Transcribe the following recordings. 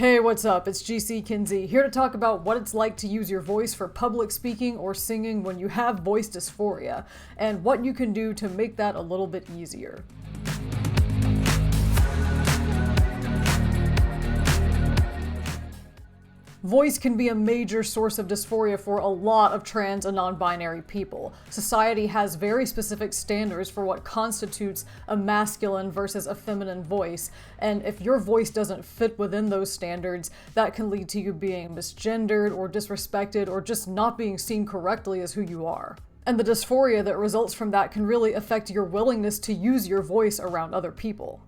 Hey, what's up? It's GC Kinsey, here to talk about what it's like to use your voice for public speaking or singing when you have voice dysphoria, and what you can do to make that a little bit easier. Voice can be a major source of dysphoria for a lot of trans and non-binary people. Society has very specific standards for what constitutes a masculine versus a feminine voice, and if your voice doesn't fit within those standards, that can lead to you being misgendered or disrespected or just not being seen correctly as who you are. And the dysphoria that results from that can really affect your willingness to use your voice around other people.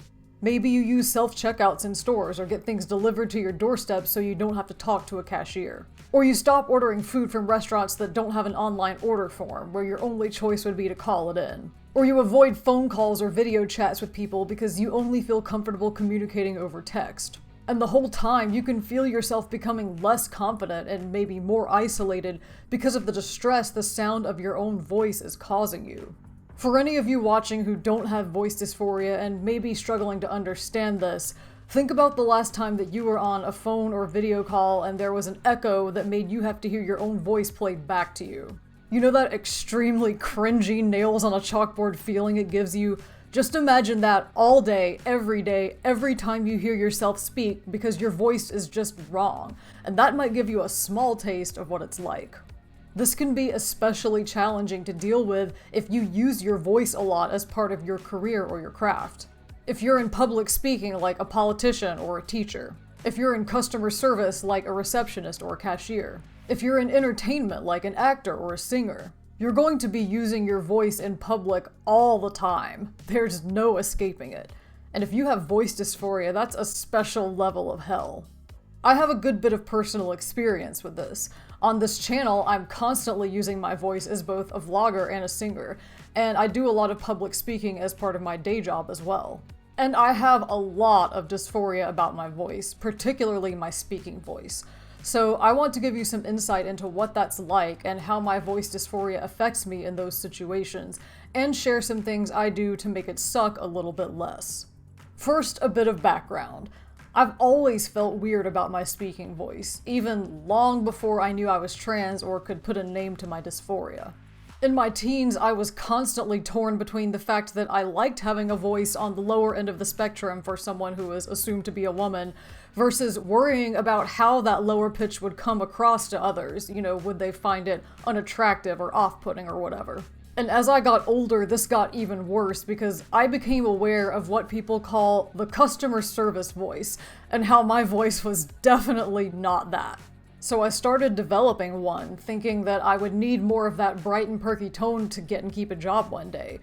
Maybe you use self-checkouts in stores or get things delivered to your doorstep so you don't have to talk to a cashier. Or you stop ordering food from restaurants that don't have an online order form, where your only choice would be to call it in. Or you avoid phone calls or video chats with people because you only feel comfortable communicating over text. And the whole time, you can feel yourself becoming less confident and maybe more isolated because of the distress the sound of your own voice is causing you. For any of you watching who don't have voice dysphoria and may be struggling to understand this, think about the last time that you were on a phone or video call and there was an echo that made you have to hear your own voice played back to you. You know that extremely cringy nails on a chalkboard feeling it gives you? Just imagine that all day, every time you hear yourself speak because your voice is just wrong, and that might give you a small taste of what it's like. This can be especially challenging to deal with if you use your voice a lot as part of your career or your craft. If you're in public speaking like a politician or a teacher. If you're in customer service like a receptionist or a cashier. If you're in entertainment like an actor or a singer. You're going to be using your voice in public all the time. There's no escaping it. And if you have voice dysphoria, that's a special level of hell. I have a good bit of personal experience with this. On this channel, I'm constantly using my voice as both a vlogger and a singer, and I do a lot of public speaking as part of my day job as well. And I have a lot of dysphoria about my voice, particularly my speaking voice. So I want to give you some insight into what that's like and how my voice dysphoria affects me in those situations, and share some things I do to make it suck a little bit less. First, a bit of background. I've always felt weird about my speaking voice, even long before I knew I was trans or could put a name to my dysphoria. In my teens, I was constantly torn between the fact that I liked having a voice on the lower end of the spectrum for someone who was assumed to be a woman, versus worrying about how that lower pitch would come across to others. Would they find it unattractive or off-putting or whatever? And as I got older, this got even worse because I became aware of what people call the customer service voice, and how my voice was definitely not that. So I started developing one, thinking that I would need more of that bright and perky tone to get and keep a job one day.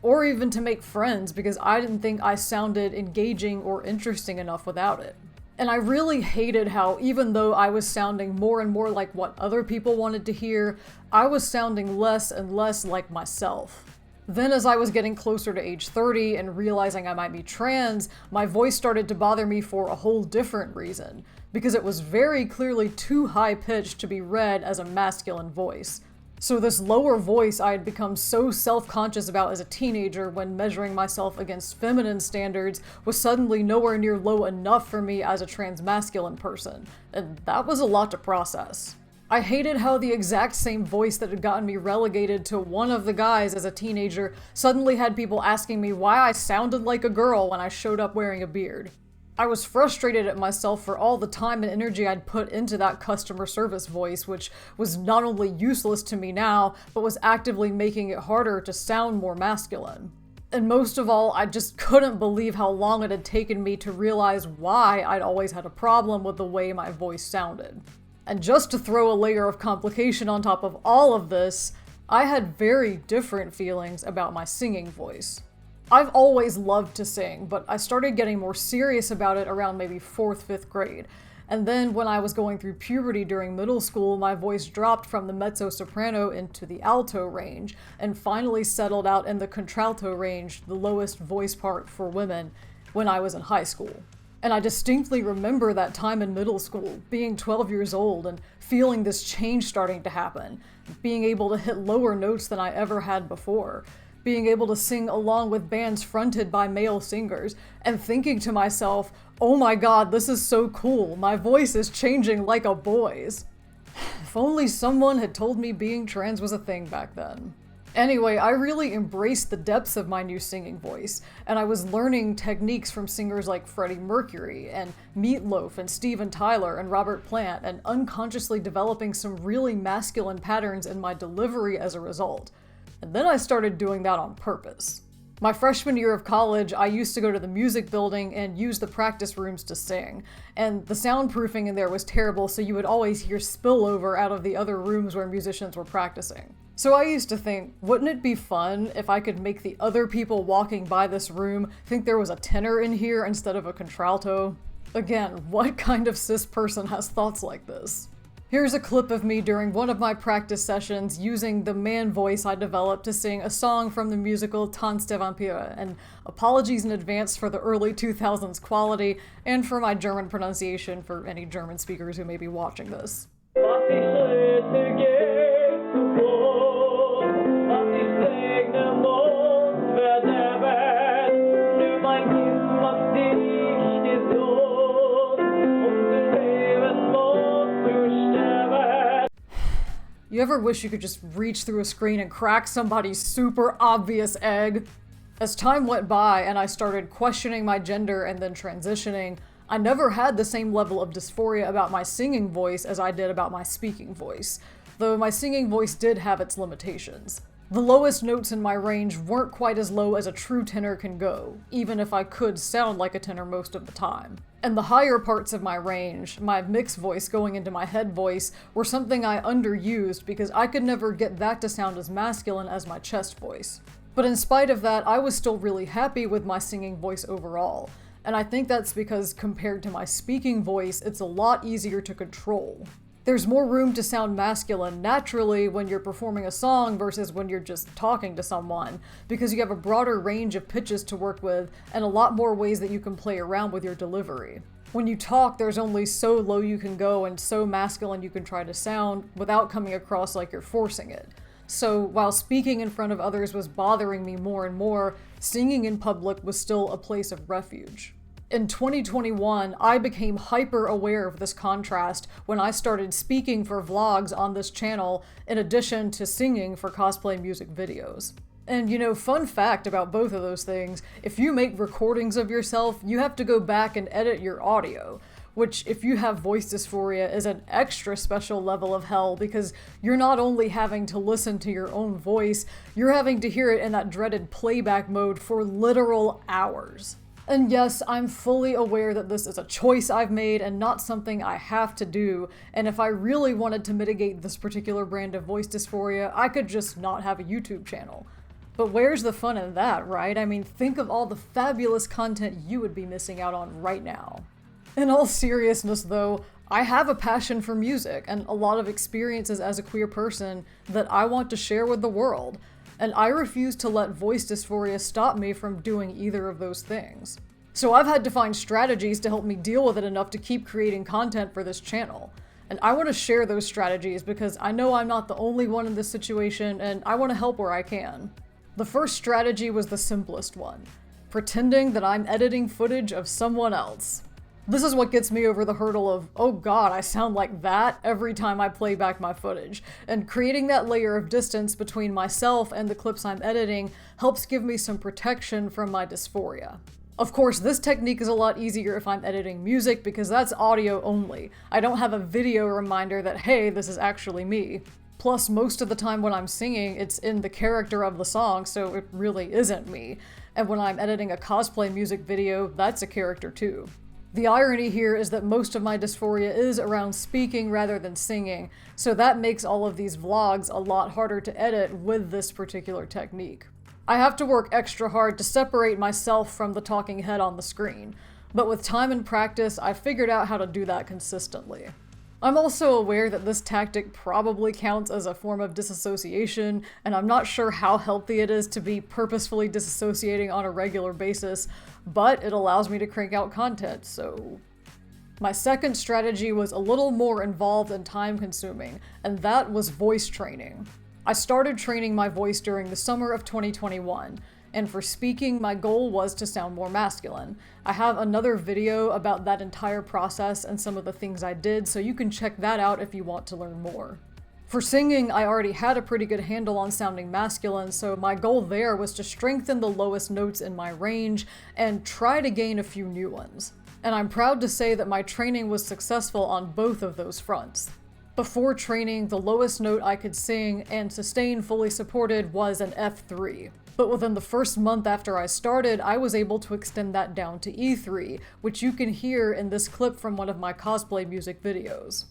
Or even to make friends, because I didn't think I sounded engaging or interesting enough without it. And I really hated how, even though I was sounding more and more like what other people wanted to hear, I was sounding less and less like myself. Then as I was getting closer to age 30 and realizing I might be trans, my voice started to bother me for a whole different reason, because it was very clearly too high-pitched to be read as a masculine voice. So this lower voice I had become so self-conscious about as a teenager when measuring myself against feminine standards was suddenly nowhere near low enough for me as a trans-masculine person, and that was a lot to process. I hated how the exact same voice that had gotten me relegated to one of the guys as a teenager suddenly had people asking me why I sounded like a girl when I showed up wearing a beard. I was frustrated at myself for all the time and energy I'd put into that customer service voice, which was not only useless to me now, but was actively making it harder to sound more masculine. And most of all, I just couldn't believe how long it had taken me to realize why I'd always had a problem with the way my voice sounded. And just to throw a layer of complication on top of all of this, I had very different feelings about my singing voice. I've always loved to sing, but I started getting more serious about it around maybe 4th, 5th grade. And then when I was going through puberty during middle school, my voice dropped from the mezzo-soprano into the alto range, and finally settled out in the contralto range, the lowest voice part for women, when I was in high school. And I distinctly remember that time in middle school, being 12 years old and feeling this change starting to happen, being able to hit lower notes than I ever had before, being able to sing along with bands fronted by male singers, and thinking to myself, Oh my god, this is so cool. My voice is changing like a boy's. If only someone had told me being trans was a thing back then. Anyway, I really embraced the depths of my new singing voice, and I was learning techniques from singers like Freddie Mercury, and Meatloaf, and Steven Tyler, and Robert Plant, and unconsciously developing some really masculine patterns in my delivery as a result. And then I started doing that on purpose. My freshman year of college, I used to go to the music building and use the practice rooms to sing, and the soundproofing in there was terrible, so you would always hear spillover out of the other rooms where musicians were practicing. So I used to think, wouldn't it be fun if I could make the other people walking by this room think there was a tenor in here instead of a contralto? Again, what kind of cis person has thoughts like this? Here's a clip of me during one of my practice sessions using the man voice I developed to sing a song from the musical Tanz der Vampire, and apologies in advance for the early 2000s quality and for my German pronunciation for any German speakers who may be watching this. You ever wish you could just reach through a screen and crack somebody's super obvious egg? As time went by and I started questioning my gender and then transitioning, I never had the same level of dysphoria about my singing voice as I did about my speaking voice, though my singing voice did have its limitations. The lowest notes in my range weren't quite as low as a true tenor can go, even if I could sound like a tenor most of the time. And the higher parts of my range, my mixed voice going into my head voice, were something I underused because I could never get that to sound as masculine as my chest voice. But in spite of that, I was still really happy with my singing voice overall, and I think that's because compared to my speaking voice, it's a lot easier to control. There's more room to sound masculine naturally when you're performing a song versus when you're just talking to someone, because you have a broader range of pitches to work with and a lot more ways that you can play around with your delivery. When you talk, there's only so low you can go and so masculine you can try to sound without coming across like you're forcing it. So while speaking in front of others was bothering me more and more, singing in public was still a place of refuge. In 2021, I became hyper aware of this contrast when I started speaking for vlogs on this channel in addition to singing for cosplay music videos. And fun fact about both of those things, if you make recordings of yourself, you have to go back and edit your audio, which if you have voice dysphoria is an extra special level of hell because you're not only having to listen to your own voice, you're having to hear it in that dreaded playback mode for literal hours. And yes, I'm fully aware that this is a choice I've made and not something I have to do, and if I really wanted to mitigate this particular brand of voice dysphoria, I could just not have a YouTube channel. But where's the fun in that, right? I mean, think of all the fabulous content you would be missing out on right now. In all seriousness though, I have a passion for music and a lot of experiences as a queer person that I want to share with the world. And I refuse to let voice dysphoria stop me from doing either of those things. So I've had to find strategies to help me deal with it enough to keep creating content for this channel. And I want to share those strategies because I know I'm not the only one in this situation and I want to help where I can. The first strategy was the simplest one: pretending that I'm editing footage of someone else. This is what gets me over the hurdle of, oh god, I sound like that every time I play back my footage, and creating that layer of distance between myself and the clips I'm editing helps give me some protection from my dysphoria. Of course, this technique is a lot easier if I'm editing music because that's audio only. I don't have a video reminder that, hey, this is actually me. Plus, most of the time when I'm singing, it's in the character of the song, so it really isn't me. And when I'm editing a cosplay music video, that's a character too. The irony here is that most of my dysphoria is around speaking rather than singing, so that makes all of these vlogs a lot harder to edit with this particular technique. I have to work extra hard to separate myself from the talking head on the screen, but with time and practice, I figured out how to do that consistently. I'm also aware that this tactic probably counts as a form of disassociation, and I'm not sure how healthy it is to be purposefully disassociating on a regular basis, but it allows me to crank out content, so... My second strategy was a little more involved and time-consuming, and that was voice training. I started training my voice during the summer of 2021, And for speaking, my goal was to sound more masculine. I have another video about that entire process and some of the things I did, so you can check that out if you want to learn more. For singing, I already had a pretty good handle on sounding masculine, so my goal there was to strengthen the lowest notes in my range and try to gain a few new ones. And I'm proud to say that my training was successful on both of those fronts. Before training, the lowest note I could sing and sustain fully supported was an F3. But within the first month after I started, I was able to extend that down to E3, which you can hear in this clip from one of my cosplay music videos.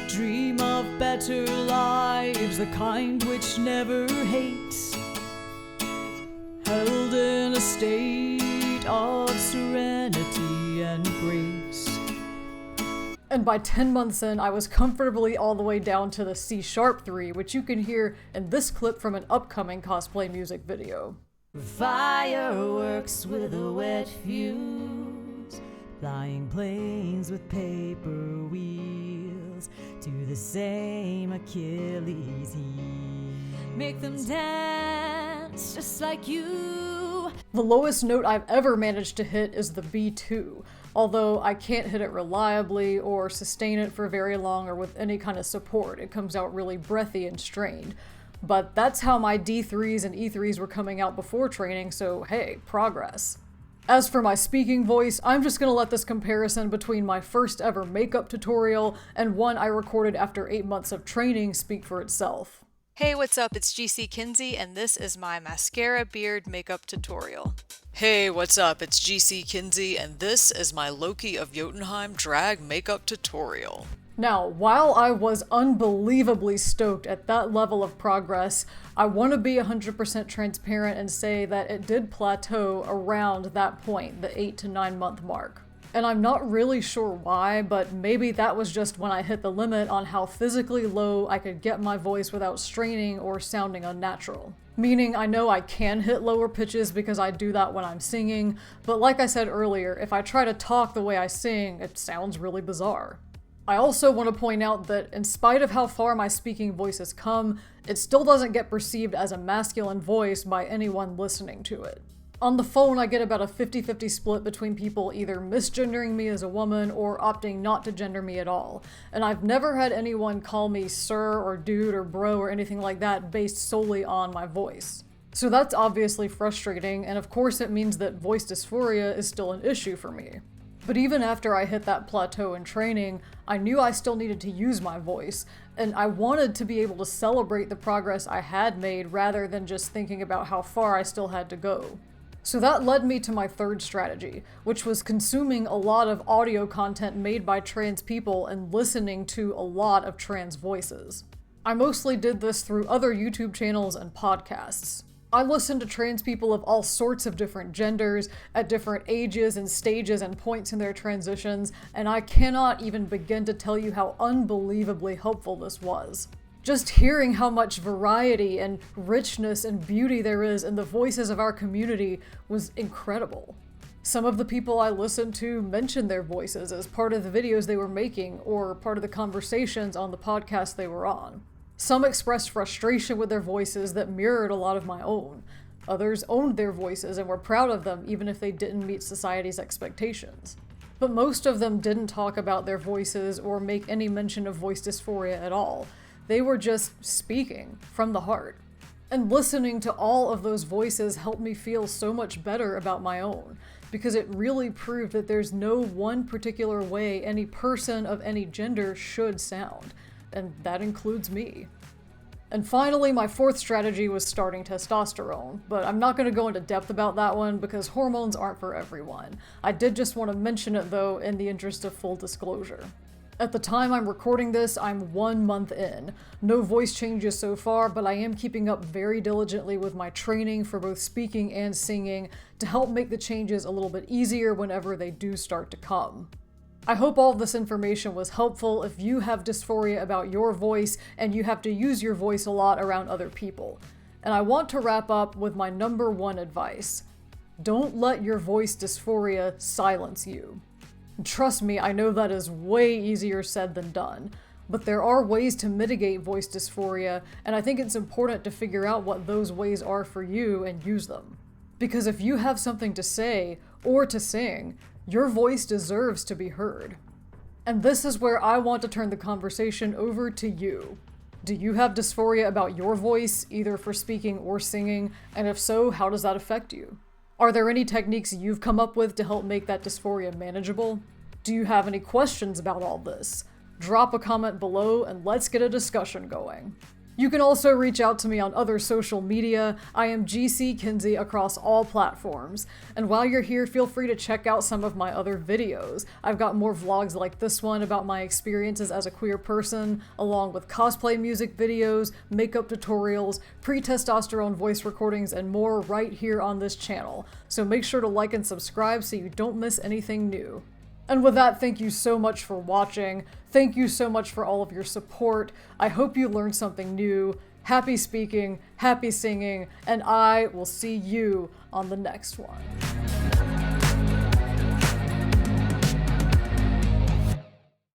Dream of better lives, the kind which never hates, held in a state of serenity and grace. And by 10 months in, I was comfortably all the way down to the C-sharp 3, which you can hear in this clip from an upcoming cosplay music video. Fireworks with a wet fuse, flying planes with paper wheels, to the same Achilles heel. Make them dance just like you. The lowest note I've ever managed to hit is the B2, although I can't hit it reliably or sustain it for very long or with any kind of support. It comes out really breathy and strained. But that's how my D3s and E3s were coming out before training, so hey, progress. As for my speaking voice, I'm just gonna let this comparison between my first ever makeup tutorial and one I recorded after 8 months of training speak for itself. Hey, what's up? It's GC Kinsey, and this is my mascara beard makeup tutorial. Hey, what's up? It's GC Kinsey, and this is my Loki of Jotunheim drag makeup tutorial. Now, while I was unbelievably stoked at that level of progress, I want to be 100% transparent and say that it did plateau around that point, the 8 to 9 month mark. And I'm not really sure why, but maybe that was just when I hit the limit on how physically low I could get my voice without straining or sounding unnatural. Meaning I know I can hit lower pitches because I do that when I'm singing, but like I said earlier, if I try to talk the way I sing, it sounds really bizarre. I also want to point out that in spite of how far my speaking voice has come, it still doesn't get perceived as a masculine voice by anyone listening to it. On the phone, I get about a 50-50 split between people either misgendering me as a woman or opting not to gender me at all. And I've never had anyone call me sir or dude or bro or anything like that based solely on my voice. So that's obviously frustrating, and of course it means that voice dysphoria is still an issue for me. But even after I hit that plateau in training, I knew I still needed to use my voice, and I wanted to be able to celebrate the progress I had made rather than just thinking about how far I still had to go. So that led me to my third strategy, which was consuming a lot of audio content made by trans people and listening to a lot of trans voices. I mostly did this through other YouTube channels and podcasts. I listened to trans people of all sorts of different genders, at different ages and stages and points in their transitions, and I cannot even begin to tell you how unbelievably helpful this was. Just hearing how much variety and richness and beauty there is in the voices of our community was incredible. Some of the people I listened to mentioned their voices as part of the videos they were making or part of the conversations on the podcast they were on. Some expressed frustration with their voices that mirrored a lot of my own. Others owned their voices and were proud of them even if they didn't meet society's expectations. But most of them didn't talk about their voices or make any mention of voice dysphoria at all. They were just speaking from the heart. And listening to all of those voices helped me feel so much better about my own, because it really proved that there's no one particular way any person of any gender should sound, and that includes me. And finally, my fourth strategy was starting testosterone, but I'm not going to go into depth about that one because hormones aren't for everyone. I did just want to mention it though in the interest of full disclosure. At the time I'm recording this, I'm 1 month in. No voice changes so far, but I am keeping up very diligently with my training for both speaking and singing to help make the changes a little bit easier whenever they do start to come. I hope all of this information was helpful if you have dysphoria about your voice and you have to use your voice a lot around other people. And I want to wrap up with my number one advice. Don't let your voice dysphoria silence you. Trust me, I know that is way easier said than done, but there are ways to mitigate voice dysphoria, and I think it's important to figure out what those ways are for you and use them. Because if you have something to say or to sing, your voice deserves to be heard. And this is where I want to turn the conversation over to you. Do you have dysphoria about your voice, either for speaking or singing? And if so, how does that affect you? Are there any techniques you've come up with to help make that dysphoria manageable? Do you have any questions about all this? Drop a comment below and let's get a discussion going. You can also reach out to me on other social media. I am GC Kinsey across all platforms. And while you're here, feel free to check out some of my other videos. I've got more vlogs like this one about my experiences as a queer person, along with cosplay music videos, makeup tutorials, pre-testosterone voice recordings, and more right here on this channel. So make sure to like and subscribe so you don't miss anything new. And with that, thank you so much for watching. Thank you so much for all of your support. I hope you learned something new. Happy speaking, happy singing, and I will see you on the next one.